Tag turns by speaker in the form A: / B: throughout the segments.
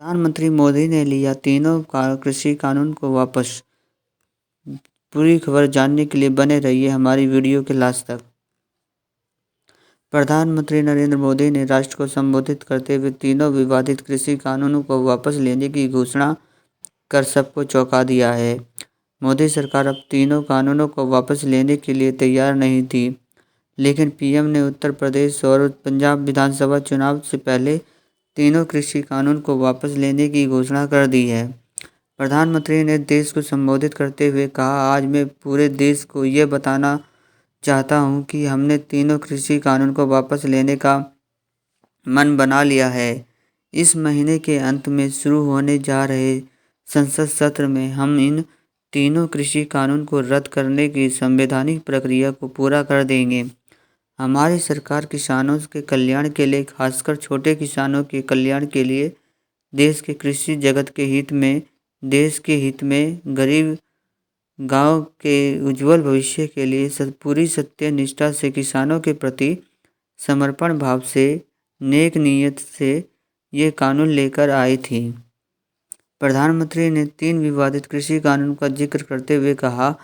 A: प्रधानमंत्री मोदी ने लिया तीनों कृषि कानून को वापस। पूरी खबर जानने के लिए बने रहिए हमारी वीडियो के लास्ट तक। प्रधानमंत्री नरेंद्र मोदी ने राष्ट्र को संबोधित करते हुए तीनों विवादित कृषि कानूनों को वापस लेने की घोषणा कर सबको चौंका दिया है। मोदी सरकार अब तीनों कानूनों को वापस लेने के लिए तैयार नहीं थी, लेकिन पीएम ने उत्तर प्रदेश और पंजाब विधानसभा चुनाव से पहले तीनों कृषि कानून को वापस लेने की घोषणा कर दी है। प्रधानमंत्री ने देश को संबोधित करते हुए कहा, आज मैं पूरे देश को ये बताना चाहता हूँ कि हमने तीनों कृषि कानून को वापस लेने का मन बना लिया है। इस महीने के अंत में शुरू होने जा रहे संसद सत्र में हम इन तीनों कृषि कानून को रद्द करने की संवैधानिक प्रक्रिया को पूरा कर देंगे। हमारी सरकार किसानों के कल्याण के लिए, खासकर छोटे किसानों के कल्याण के लिए, देश के कृषि जगत के हित में, देश के हित में, गरीब गांव के उज्जवल भविष्य के लिए पूरी सत्य निष्ठा से, किसानों के प्रति समर्पण भाव से, नेक नीयत से ये कानून लेकर आई थी। प्रधानमंत्री ने 3 विवादित कृषि कानून का जिक्र करते हुए कहा,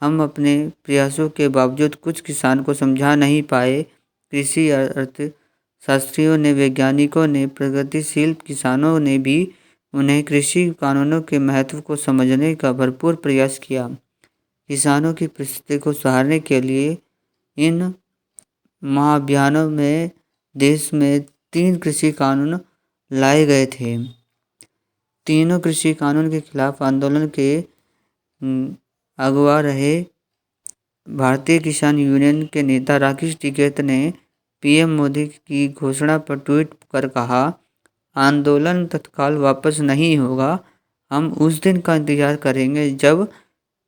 A: हम अपने प्रयासों के बावजूद कुछ किसान को समझा नहीं पाए। कृषि अर्थशास्त्रियों ने, वैज्ञानिकों ने, प्रगतिशील किसानों ने भी उन्हें कृषि कानूनों के महत्व को समझने का भरपूर प्रयास किया। किसानों की परिस्थिति को सुधारने के लिए इन महाअभियानों में देश में 3 कृषि कानून लाए गए थे। तीनों कृषि कानून के खिलाफ आंदोलन के अगुवा रहे भारतीय किसान यूनियन के नेता राकेश टिकैत ने पीएम मोदी की घोषणा पर ट्वीट कर कहा, आंदोलन तत्काल वापस नहीं होगा। हम उस दिन का इंतजार करेंगे जब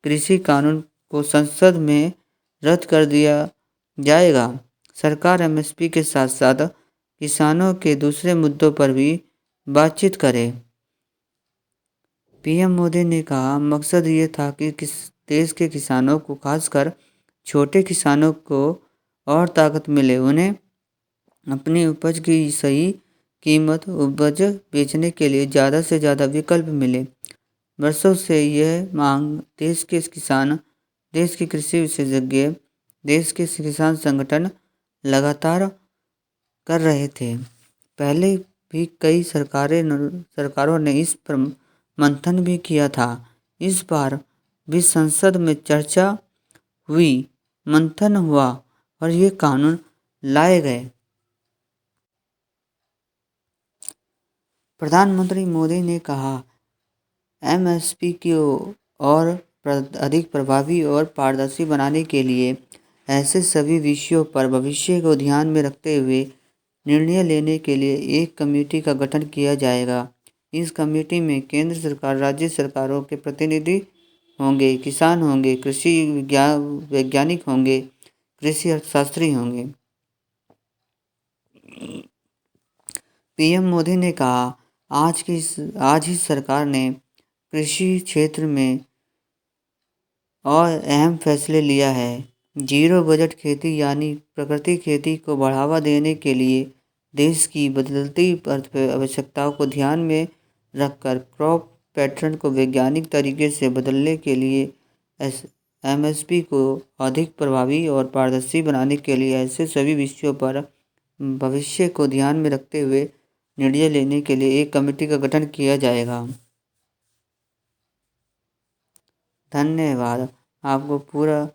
A: कृषि कानून को संसद में रद्द कर दिया जाएगा। सरकार एमएसपी के साथ साथ किसानों के दूसरे मुद्दों पर भी बातचीत करे। पीएम मोदी ने कहा, मकसद ये था कि देश के किसानों को, खासकर छोटे किसानों को और ताकत मिले, उन्हें अपनी उपज की सही कीमत, उपज बेचने के लिए ज़्यादा से ज़्यादा विकल्प मिले। वर्षों से यह मांग देश के किसान, देश के कृषि विशेषज्ञ, देश के किसान संगठन लगातार कर रहे थे। पहले भी कई सरकारों ने इस पर मंथन भी किया था। इस बार भी संसद में चर्चा हुई, मंथन हुआ और ये कानून लाए गए। प्रधानमंत्री मोदी ने कहा, एमएसपी को और अधिक प्रभावी और पारदर्शी बनाने के लिए ऐसे सभी विषयों पर भविष्य को ध्यान में रखते हुए निर्णय लेने के लिए एक कमेटी का गठन किया जाएगा। इस कमेटी में केंद्र सरकार, राज्य सरकारों के प्रतिनिधि होंगे, किसान होंगे, कृषि वैज्ञानिक होंगे, कृषि अर्थशास्त्री होंगे। पीएम मोदी ने कहा, आज ही सरकार ने कृषि क्षेत्र में और अहम फैसले लिया है। जीरो बजट खेती यानी प्राकृतिक खेती को बढ़ावा देने के लिए देश की बदलती आवश्यकताओं को ध्यान में रखकर क्रॉप पैटर्न को वैज्ञानिक तरीके से बदलने के लिए एमएसपी को अधिक प्रभावी और पारदर्शी बनाने के लिए ऐसे सभी विषयों पर भविष्य को ध्यान में रखते हुए निर्णय लेने के लिए एक कमेटी का गठन किया जाएगा। धन्यवाद। आपको पूरा